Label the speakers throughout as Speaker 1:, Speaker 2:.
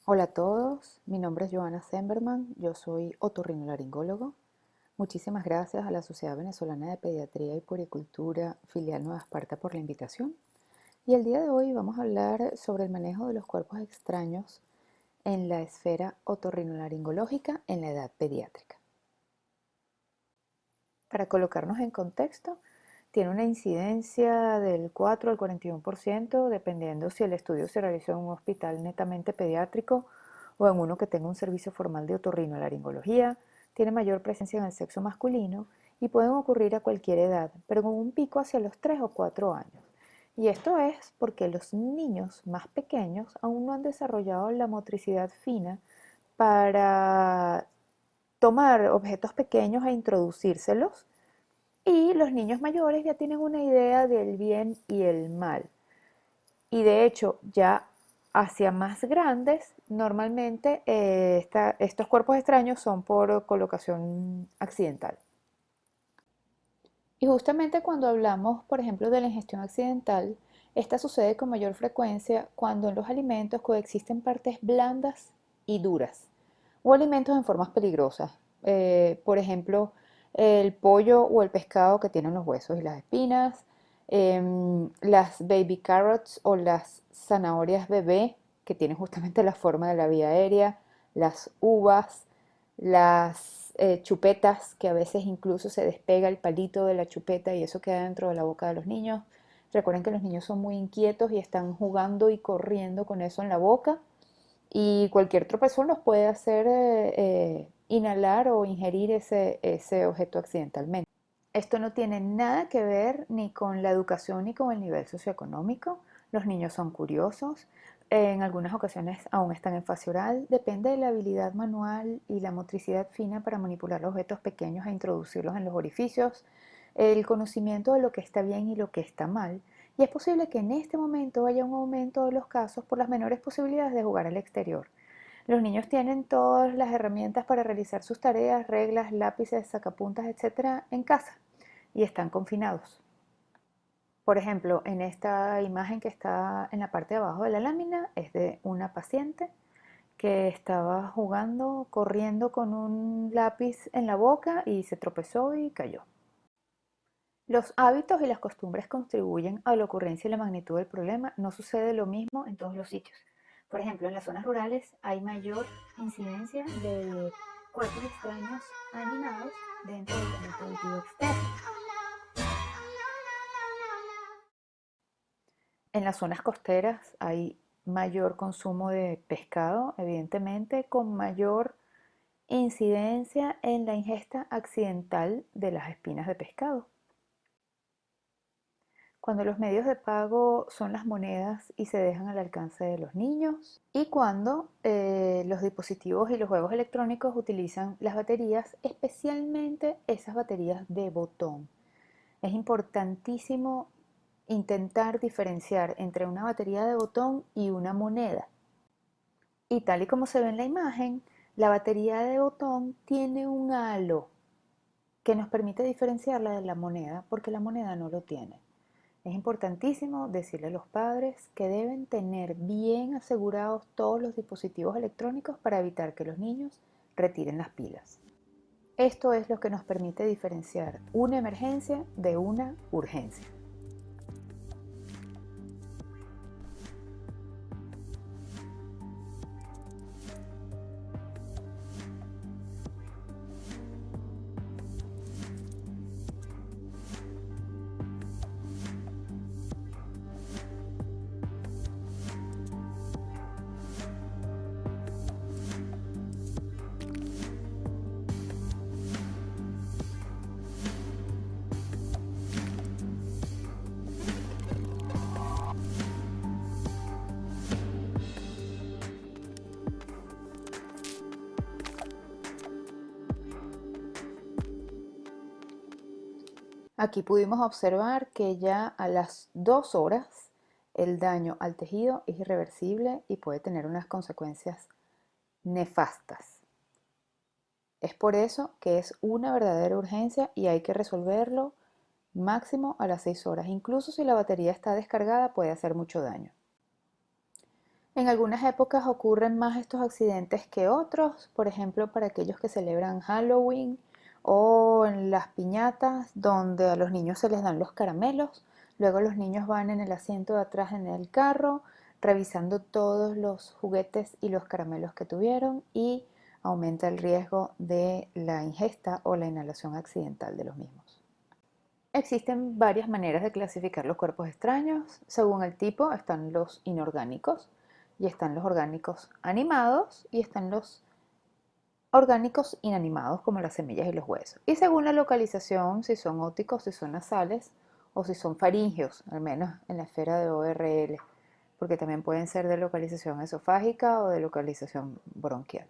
Speaker 1: Hola a todos, mi nombre es Joana Zemberman, yo soy otorrinolaringólogo. Muchísimas gracias a la Sociedad Venezolana de Pediatría y Puericultura, filial Nueva Esparta, por la invitación. Y el día de hoy vamos a hablar sobre el manejo de los cuerpos extraños en la esfera otorrinolaringológica en la edad pediátrica. Para colocarnos en contexto, tiene una incidencia del 4 al 41%, dependiendo si el estudio se realizó en un hospital netamente pediátrico o en uno que tenga un servicio formal de otorrinolaringología. Tiene mayor presencia en el sexo masculino y pueden ocurrir a cualquier edad, pero con un pico hacia los 3 o 4 años. Y esto es porque los niños más pequeños aún no han desarrollado la motricidad fina para tomar objetos pequeños e introducírselos, y los niños mayores ya tienen una idea del bien y el mal. Y de hecho, ya hacia más grandes, normalmente estos cuerpos extraños son por colocación accidental. Y justamente cuando hablamos, por ejemplo, de la ingestión accidental, esta sucede con mayor frecuencia cuando en los alimentos coexisten partes blandas y duras, o alimentos en formas peligrosas. Por ejemplo, el pollo o el pescado que tienen los huesos y las espinas, las baby carrots o las zanahorias bebé que tienen justamente la forma de la vía aérea, las uvas, las chupetas, que a veces incluso se despega el palito de la chupeta y eso queda dentro de la boca de los niños. Recuerden que los niños son muy inquietos y están jugando y corriendo con eso en la boca, y cualquier tropezón los puede hacer inhalar o ingerir ese objeto accidentalmente. Esto no tiene nada que ver ni con la educación ni con el nivel socioeconómico. Los niños son curiosos, en algunas ocasiones aún están en fase oral. Depende de la habilidad manual y la motricidad fina para manipular los objetos pequeños e introducirlos en los orificios, el conocimiento de lo que está bien y lo que está mal. Y es posible que en este momento haya un aumento de los casos por las menores posibilidades de jugar al exterior. Los niños tienen todas las herramientas para realizar sus tareas, reglas, lápices, sacapuntas, etcétera, en casa, y están confinados. Por ejemplo, en esta imagen que está en la parte de abajo de la lámina es de una paciente que estaba jugando, corriendo con un lápiz en la boca y se tropezó y cayó. Los hábitos y las costumbres contribuyen a la ocurrencia y la magnitud del problema. No sucede lo mismo en todos los sitios. Por ejemplo, en las zonas rurales hay mayor incidencia de cuerpos extraños animados dentro del canal productivo externo. En las zonas costeras hay mayor consumo de pescado, evidentemente, con mayor incidencia en la ingesta accidental de las espinas de pescado. Cuando los medios de pago son las monedas y se dejan al alcance de los niños, y cuando los dispositivos y los juegos electrónicos utilizan las baterías, especialmente esas baterías de botón. Es importantísimo intentar diferenciar entre una batería de botón y una moneda. Y tal y como se ve en la imagen, la batería de botón tiene un halo que nos permite diferenciarla de la moneda, porque la moneda no lo tiene. Es importantísimo decirle a los padres que deben tener bien asegurados todos los dispositivos electrónicos para evitar que los niños retiren las pilas. Esto es lo que nos permite diferenciar una emergencia de una urgencia. Aquí pudimos observar que ya a las 2 horas el daño al tejido es irreversible y puede tener unas consecuencias nefastas. Es por eso que es una verdadera urgencia y hay que resolverlo máximo a las 6 horas. Incluso si la batería está descargada puede hacer mucho daño. En algunas épocas ocurren más estos accidentes que otros, por ejemplo, para aquellos que celebran Halloween o en las piñatas, donde a los niños se les dan los caramelos. Luego los niños van en el asiento de atrás en el carro, revisando todos los juguetes y los caramelos que tuvieron y aumenta el riesgo de la ingesta o la inhalación accidental de los mismos. Existen varias maneras de clasificar los cuerpos extraños. Según el tipo están los inorgánicos y están los orgánicos animados y están los orgánicos inanimados como las semillas y los huesos. Y según la localización, si son ópticos, si son nasales o si son faríngeos, al menos en la esfera de ORL, porque también pueden ser de localización esofágica o de localización bronquial.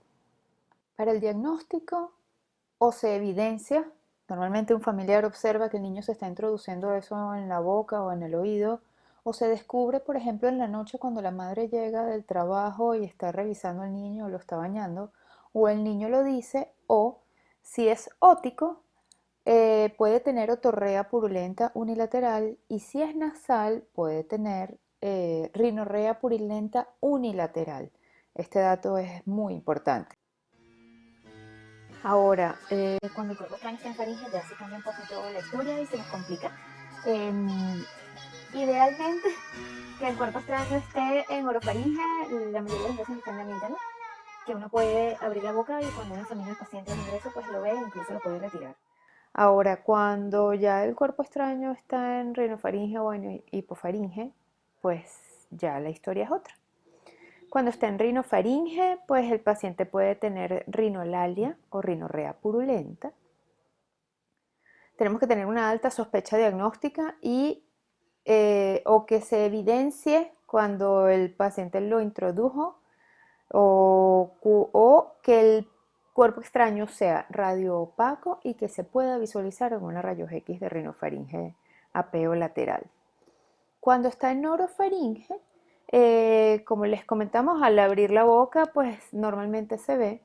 Speaker 1: Para el diagnóstico, o se evidencia, normalmente un familiar observa que el niño se está introduciendo eso en la boca o en el oído, o se descubre, por ejemplo, en la noche cuando la madre llega del trabajo y está revisando al niño o lo está bañando, o el niño lo dice, o si es ótico, puede tener otorrea purulenta unilateral y si es nasal puede tener rinorrea purulenta unilateral. Este dato es muy importante.
Speaker 2: Ahora, cuando el cuerpo extraño está en faringe ya se cambia un poquito la historia y se nos complica. Idealmente, que el cuerpo extraño esté en orofaringe, la mayoría de las veces está en la mitad, ¿no? Que uno puede abrir la boca y cuando uno examina al paciente al ingreso, pues lo ve e incluso lo puede retirar.
Speaker 1: Ahora, cuando ya el cuerpo extraño está en rinofaringe o en hipofaringe, pues ya la historia es otra. Cuando está en rinofaringe, pues el paciente puede tener rinolalia o rinorrea purulenta. Tenemos que tener una alta sospecha diagnóstica y o que se evidencie cuando el paciente lo introdujo o que el cuerpo extraño sea radioopaco y que se pueda visualizar en una rayos X de rinofaringe apeo lateral. Cuando está en orofaringe, como les comentamos, al abrir la boca, pues normalmente se ve.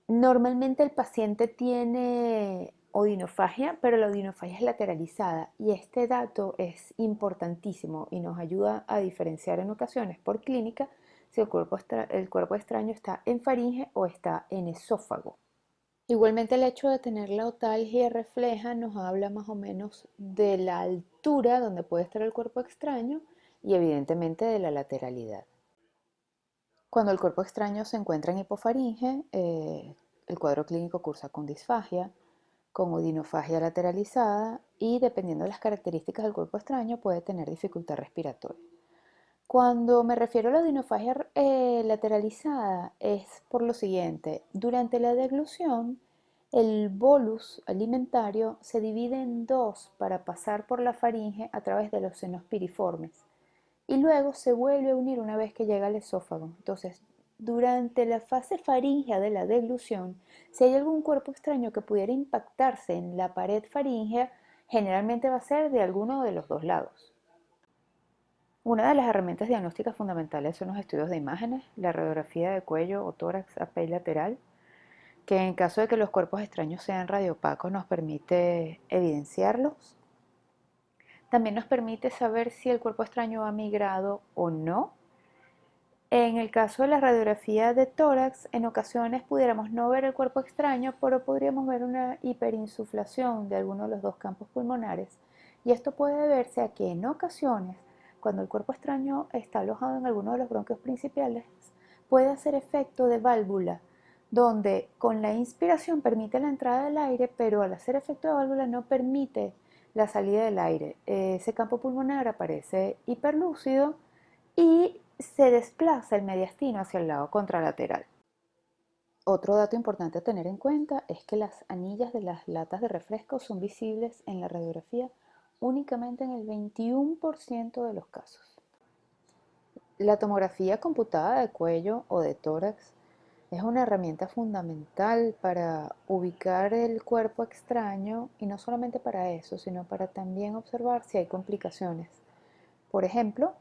Speaker 1: Normalmente el paciente tiene odinofagia, pero la odinofagia es lateralizada y este dato es importantísimo y nos ayuda a diferenciar en ocasiones por clínica si el cuerpo extraño está en faringe o está en esófago. Igualmente el hecho de tener la otalgia refleja nos habla más o menos de la altura donde puede estar el cuerpo extraño y evidentemente de la lateralidad. Cuando el cuerpo extraño se encuentra en hipofaringe, el cuadro clínico cursa con disfagia, con odinofagia lateralizada y dependiendo de las características del cuerpo extraño puede tener dificultad respiratoria. Cuando me refiero a la odinofagia lateralizada es por lo siguiente, durante la deglución el bolus alimentario se divide en dos para pasar por la faringe a través de los senos piriformes y luego se vuelve a unir una vez que llega al esófago. Entonces, durante la fase faríngea de la deglución, si hay algún cuerpo extraño que pudiera impactarse en la pared faríngea, generalmente va a ser de alguno de los dos lados. Una de las herramientas diagnósticas fundamentales son los estudios de imágenes, la radiografía de cuello o tórax apei lateral, que en caso de que los cuerpos extraños sean radiopacos nos permite evidenciarlos. También nos permite saber si el cuerpo extraño ha migrado o no. En el caso de la radiografía de tórax, en ocasiones pudiéramos no ver el cuerpo extraño, pero podríamos ver una hiperinsuflación de alguno de los dos campos pulmonares. Y esto puede deberse a que en ocasiones, cuando el cuerpo extraño está alojado en alguno de los bronquios principales, puede hacer efecto de válvula, donde con la inspiración permite la entrada del aire, pero al hacer efecto de válvula no permite la salida del aire. Ese campo pulmonar aparece hiperlúcido y se desplaza el mediastino hacia el lado contralateral. Otro dato importante a tener en cuenta es que las anillas de las latas de refresco son visibles en la radiografía únicamente en el 21% de los casos. La tomografía computada de cuello o de tórax es una herramienta fundamental para ubicar el cuerpo extraño y no solamente para eso, sino para también observar si hay complicaciones. Por ejemplo,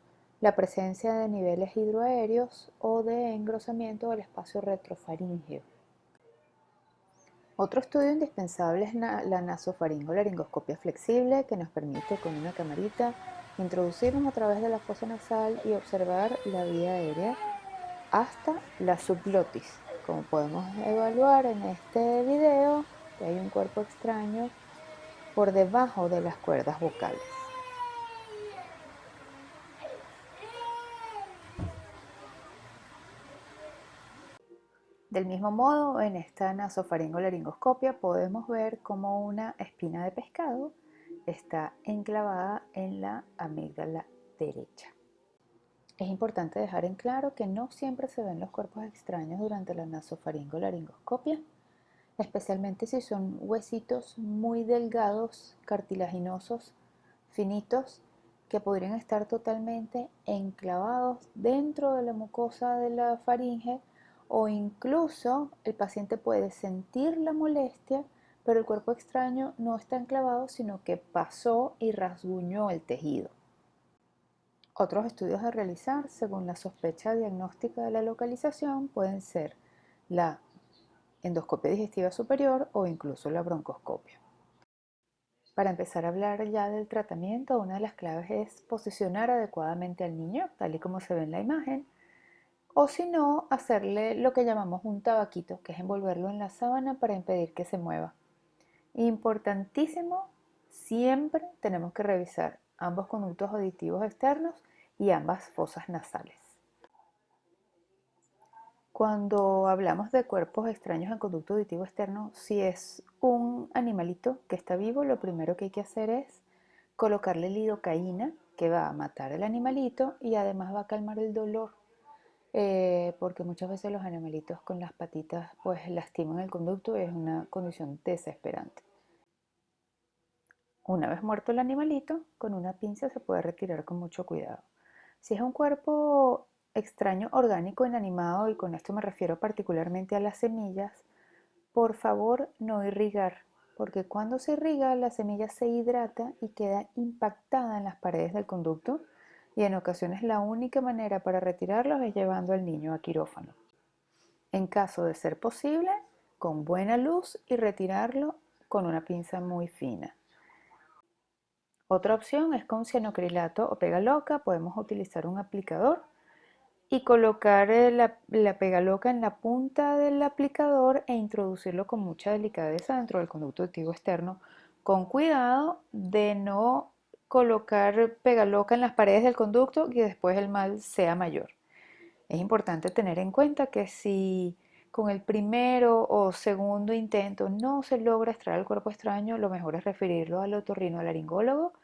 Speaker 1: la presencia de niveles hidroaéreos o de engrosamiento del espacio retrofaríngeo. Otro estudio indispensable es la nasofaringolaringoscopia flexible que nos permite con una camarita Introducirnos a través de la fosa nasal y observar la vía aérea hasta la subglotis. Como podemos evaluar en este video, que hay un cuerpo extraño por debajo de las cuerdas vocales. Del mismo modo, en esta nasofaringolaringoscopia podemos ver cómo una espina de pescado está enclavada en la amígdala derecha. Es importante dejar en claro que no siempre se ven los cuerpos extraños durante la nasofaringolaringoscopia, especialmente si son huesitos muy delgados, cartilaginosos, finitos, que podrían estar totalmente enclavados dentro de la mucosa de la faringe, o incluso el paciente puede sentir la molestia, pero el cuerpo extraño no está enclavado, sino que pasó y rasguñó el tejido. Otros estudios a realizar según la sospecha diagnóstica de la localización pueden ser la endoscopia digestiva superior o incluso la broncoscopia. Para empezar a hablar ya del tratamiento, una de las claves es posicionar adecuadamente al niño, tal y como se ve en la imagen, o si no, hacerle lo que llamamos un tabaquito, que es envolverlo en la sábana para impedir que se mueva. Importantísimo, siempre tenemos que revisar ambos conductos auditivos externos y ambas fosas nasales. Cuando hablamos de cuerpos extraños en conducto auditivo externo, si es un animalito que está vivo, lo primero que hay que hacer es colocarle lidocaína, que va a matar al animalito y además va a calmar el dolor, porque muchas veces los animalitos con las patitas pues lastiman el conducto y es una condición desesperante. Una vez muerto el animalito, con una pinza se puede retirar con mucho cuidado. Si es un cuerpo extraño orgánico inanimado, y con esto me refiero particularmente a las semillas, por favor no irrigar, porque cuando se irriga la semilla se hidrata y queda impactada en las paredes del conducto, y en ocasiones la única manera para retirarlos es llevando al niño a quirófano. En caso de ser posible, con buena luz y retirarlo con una pinza muy fina. Otra opción es con cianocrilato o pega loca. Podemos utilizar un aplicador y colocar la pega loca en la punta del aplicador e introducirlo con mucha delicadeza dentro del conducto auditivo externo, con cuidado de no colocar pega loca en las paredes del conducto y después el mal sea mayor. Es importante tener en cuenta que si con el primero o segundo intento no se logra extraer el cuerpo extraño, lo mejor es referirlo al otorrinolaringólogo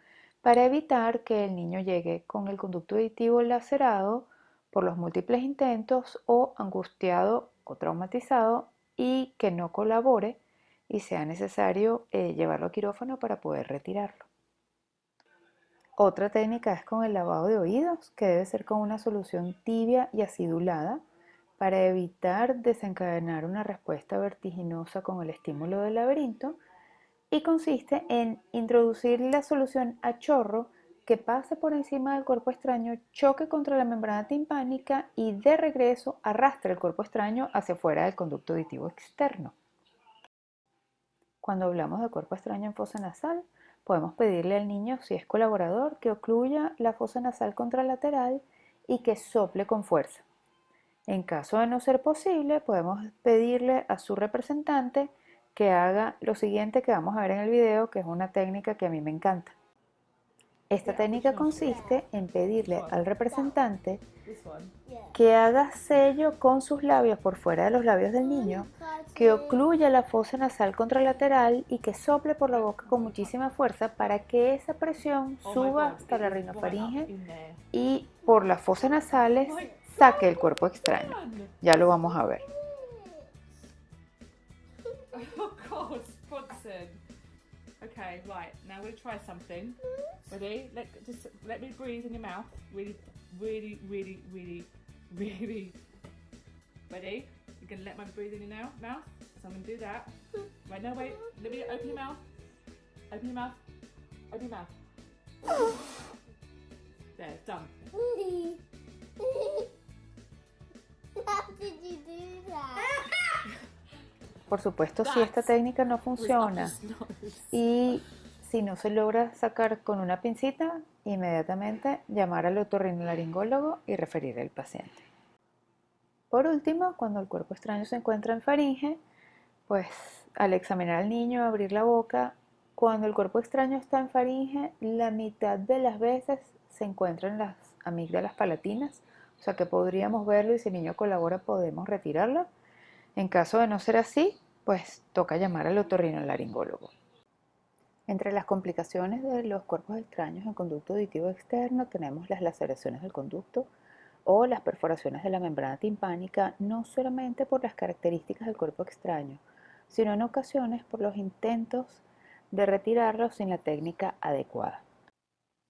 Speaker 1: para evitar que el niño llegue con el conducto auditivo lacerado por los múltiples intentos, o angustiado o traumatizado y que no colabore y sea necesario llevarlo a quirófano para poder retirarlo. Otra técnica es con el lavado de oídos, que debe ser con una solución tibia y acidulada para evitar desencadenar una respuesta vertiginosa con el estímulo del laberinto, y consiste en introducir la solución a chorro que pase por encima del cuerpo extraño, choque contra la membrana timpánica y de regreso arrastre el cuerpo extraño hacia afuera del conducto auditivo externo. Cuando hablamos de cuerpo extraño en fosa nasal, podemos pedirle al niño, si es colaborador, que ocluya la fosa nasal contralateral y que sople con fuerza. En caso de no ser posible, podemos pedirle a su representante que haga lo siguiente que vamos a ver en el video, que es una técnica que a mí me encanta. Esta técnica consiste en pedirle al representante que haga sello con sus labios por fuera de los labios del niño, que ocluya la fosa nasal contralateral y que sople por la boca con muchísima fuerza para que esa presión suba hasta la rinofaringe y por las fosas nasales saque el cuerpo extraño. Ya lo vamos a ver.
Speaker 3: Oh God, Bronson. Okay, right. Now we'll try something. Ready? Just let me breathe in your mouth. Really, really, really, really, really. Ready? You're gonna let me breathe in your mouth. So I'm gonna do that. Right, no, wait. Let me open your mouth. Open your mouth. Open your mouth. There, done.
Speaker 4: How did you do that?
Speaker 1: Por supuesto, si esta técnica no funciona y si no se logra sacar con una pincita, inmediatamente llamar al otorrinolaringólogo y referir al paciente. Por último, cuando el cuerpo extraño se encuentra en faringe, pues al examinar al niño, abrir la boca, cuando el cuerpo extraño está en faringe, la mitad de las veces se encuentra en las amígdalas palatinas, o sea que podríamos verlo y si el niño colabora podemos retirarlo. En caso de no ser así, pues toca llamar al otorrinolaringólogo. Entre las complicaciones de los cuerpos extraños en conducto auditivo externo tenemos las laceraciones del conducto o las perforaciones de la membrana timpánica, no solamente por las características del cuerpo extraño, sino en ocasiones por los intentos de retirarlo sin la técnica adecuada.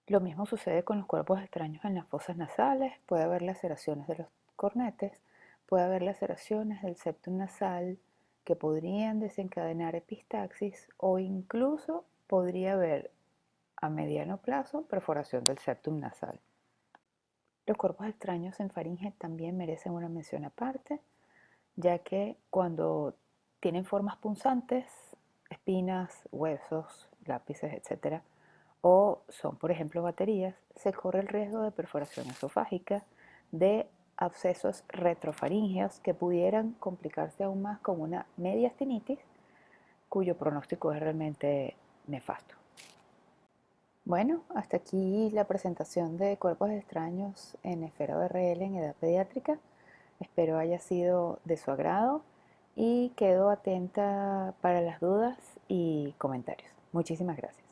Speaker 1: Lo mismo sucede con los cuerpos extraños en las fosas nasales, puede haber laceraciones de los cornetes, puede haber laceraciones del septum nasal que podrían desencadenar epistaxis o incluso podría haber a mediano plazo perforación del septum nasal. Los cuerpos extraños en faringe también merecen una mención aparte, ya que cuando tienen formas punzantes, espinas, huesos, lápices, etc., o son, por ejemplo, baterías, se corre el riesgo de perforación esofágica, de abscesos retrofaringeos que pudieran complicarse aún más con una mediastinitis, cuyo pronóstico es realmente nefasto. Bueno, hasta aquí la presentación de cuerpos extraños en esfera ORL en edad pediátrica. Espero haya sido de su agrado y quedo atenta para las dudas y comentarios. Muchísimas gracias.